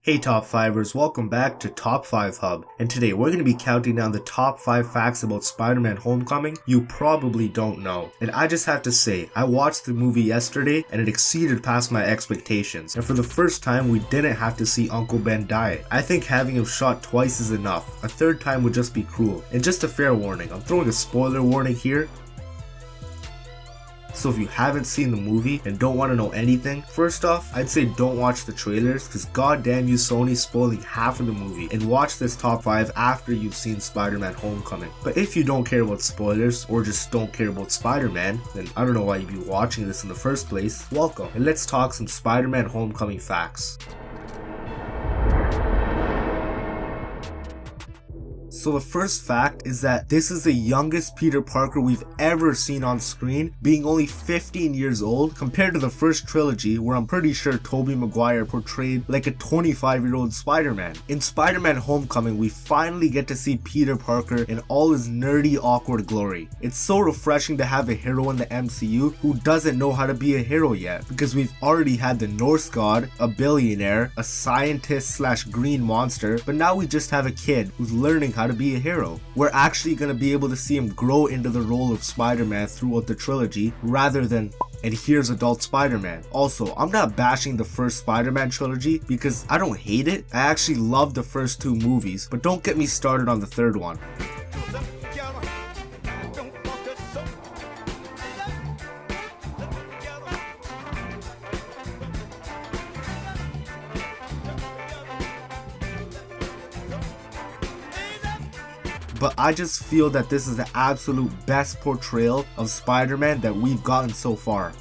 Hey Top 5ers, welcome back to Top 5 Hub, and today we're going to be counting down the top 5 facts about Spider-Man Homecoming you probably don't know. And I just have to say, I watched the movie yesterday and it exceeded past my expectations, and for the first time we didn't have to see Uncle Ben die. I think having him shot twice is enough, a third time would just be cruel. And just a fair warning, I'm throwing a spoiler warning here. So if you haven't seen the movie and don't want to know anything, first off, I'd say don't watch the trailers because goddamn you Sony's spoiling half of the movie, and watch this top 5 after you've seen Spider-Man Homecoming. But if you don't care about spoilers or just don't care about Spider-Man, then I don't know why you'd be watching this in the first place. Welcome, and let's talk some Spider-Man Homecoming facts. So the first fact is that this is the youngest Peter Parker we've ever seen on screen, being only 15 years old compared to the first trilogy where I'm pretty sure Tobey Maguire portrayed like a 25-year-old Spider-Man. In Spider-Man Homecoming, we finally get to see Peter Parker in all his nerdy, awkward glory. It's so refreshing to have a hero in the MCU who doesn't know how to be a hero yet, because we've already had the Norse god, a billionaire, a scientist slash green monster, but now we just have a kid who's learning how to be a hero. We're actually going to be able to see him grow into the role of Spider-Man throughout the trilogy rather than, and here's adult Spider-Man. Also, I'm not bashing the first Spider-Man trilogy because I don't hate it. I actually love the first two movies, but don't get me started on the third one. But I just feel that this is the absolute best portrayal of Spider-Man that we've gotten so far.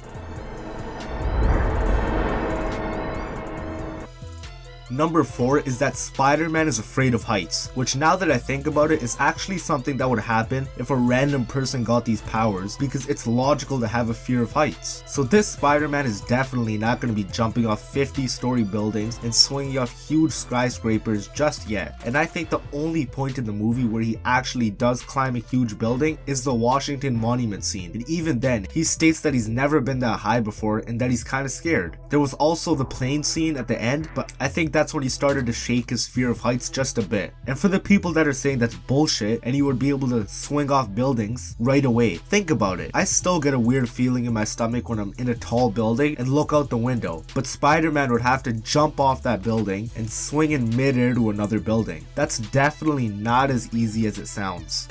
Number 4 is that Spider-Man is afraid of heights, which now that I think about it is actually something that would happen if a random person got these powers, because it's logical to have a fear of heights. So this Spider-Man is definitely not going to be jumping off 50-story buildings and swinging off huge skyscrapers just yet. And I think the only point in the movie where he actually does climb a huge building is the Washington Monument scene, and even then he states that he's never been that high before and that he's kind of scared. There was also the plane scene at the end, but I think that's when he started to shake his fear of heights just a bit. And for the people that are saying that's bullshit and he would be able to swing off buildings right away, think about it. I still get a weird feeling in my stomach when I'm in a tall building and look out the window, but Spider-Man would have to jump off that building and swing in midair to another building. That's definitely not as easy as it sounds.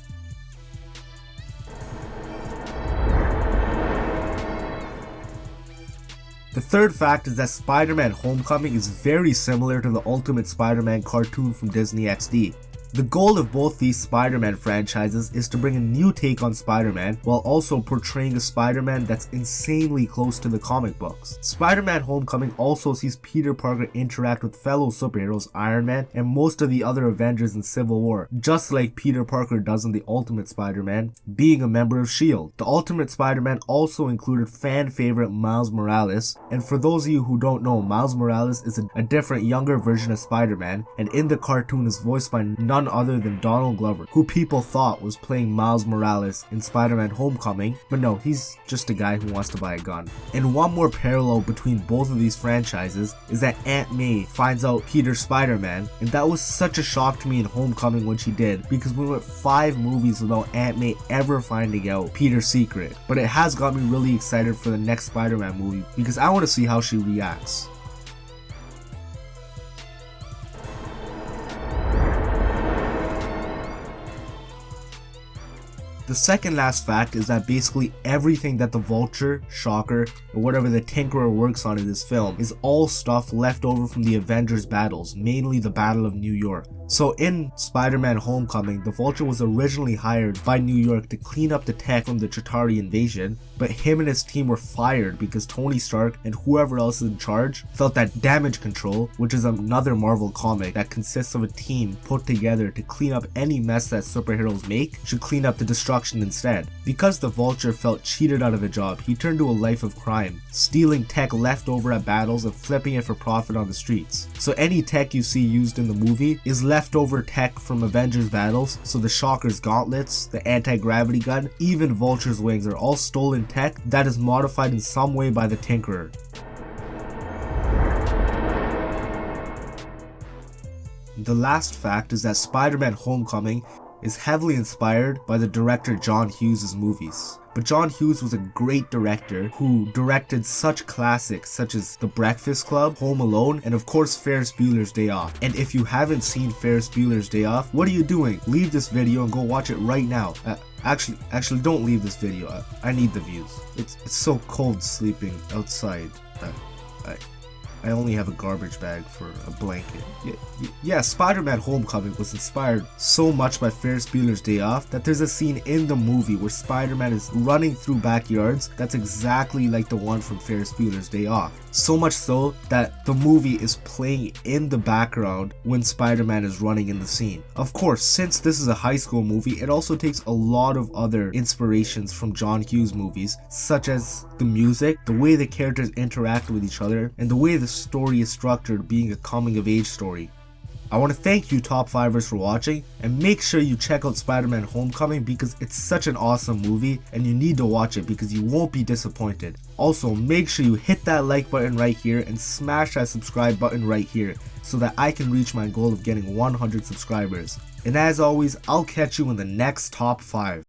The third fact is that Spider-Man Homecoming is very similar to the Ultimate Spider-Man cartoon from Disney XD. The goal of both these Spider-Man franchises is to bring a new take on Spider-Man while also portraying a Spider-Man that's insanely close to the comic books. Spider-Man Homecoming also sees Peter Parker interact with fellow superheroes Iron Man and most of the other Avengers in Civil War, just like Peter Parker does in the Ultimate Spider-Man, being a member of S.H.I.E.L.D. The Ultimate Spider-Man also included fan favorite Miles Morales, and for those of you who don't know, Miles Morales is a different younger version of Spider-Man, and in the cartoon is voiced by none other than Donald Glover, who people thought was playing Miles Morales in Spider-Man Homecoming, but no, he's just a guy who wants to buy a gun. And one more parallel between both of these franchises is that Aunt May finds out Peter's Spider-Man, and that was such a shock to me in Homecoming when she did, because we went 5 movies without Aunt May ever finding out Peter's secret. But it has got me really excited for the next Spider-Man movie because I want to see how she reacts. The second last fact is that basically everything that the Vulture, Shocker, or whatever the Tinkerer works on in this film is all stuff left over from the Avengers battles, mainly the Battle of New York. So in Spider-Man Homecoming, the Vulture was originally hired by New York to clean up the tech from the Chitauri invasion, but him and his team were fired because Tony Stark and whoever else is in charge felt that Damage Control, which is another Marvel comic that consists of a team put together to clean up any mess that superheroes make, should clean up the destruction instead. Because the Vulture felt cheated out of a job, he turned to a life of crime, stealing tech left over at battles and flipping it for profit on the streets. So any tech you see used in the movie is leftover tech from Avengers battles, so the Shocker's gauntlets, the anti-gravity gun, even Vulture's wings are all stolen tech that is modified in some way by the Tinkerer. The last fact is that Spider-Man Homecoming is heavily inspired by the director John Hughes' movies. But John Hughes was a great director who directed such classics such as The Breakfast Club, Home Alone, and of course Ferris Bueller's Day Off. And if you haven't seen Ferris Bueller's Day Off, what are you doing? Leave this video and go watch it right now. Actually don't leave this video. I need the views. It's so cold sleeping outside. I only have a garbage bag for a blanket. Yeah, Spider-Man Homecoming was inspired so much by Ferris Bueller's Day Off that there's a scene in the movie where Spider-Man is running through backyards that's exactly like the one from Ferris Bueller's Day Off. So much so that the movie is playing in the background when Spider-Man is running in the scene. Of course, since this is a high school movie, it also takes a lot of other inspirations from John Hughes movies, such as the music, the way the characters interact with each other, and the way the story is structured being a coming of age story. I want to thank you top 5ers for watching, and make sure you check out Spider-Man Homecoming because it's such an awesome movie and you need to watch it because you won't be disappointed. Also, make sure you hit that like button right here and smash that subscribe button right here so that I can reach my goal of getting 100 subscribers. And as always, I'll catch you in the next top 5.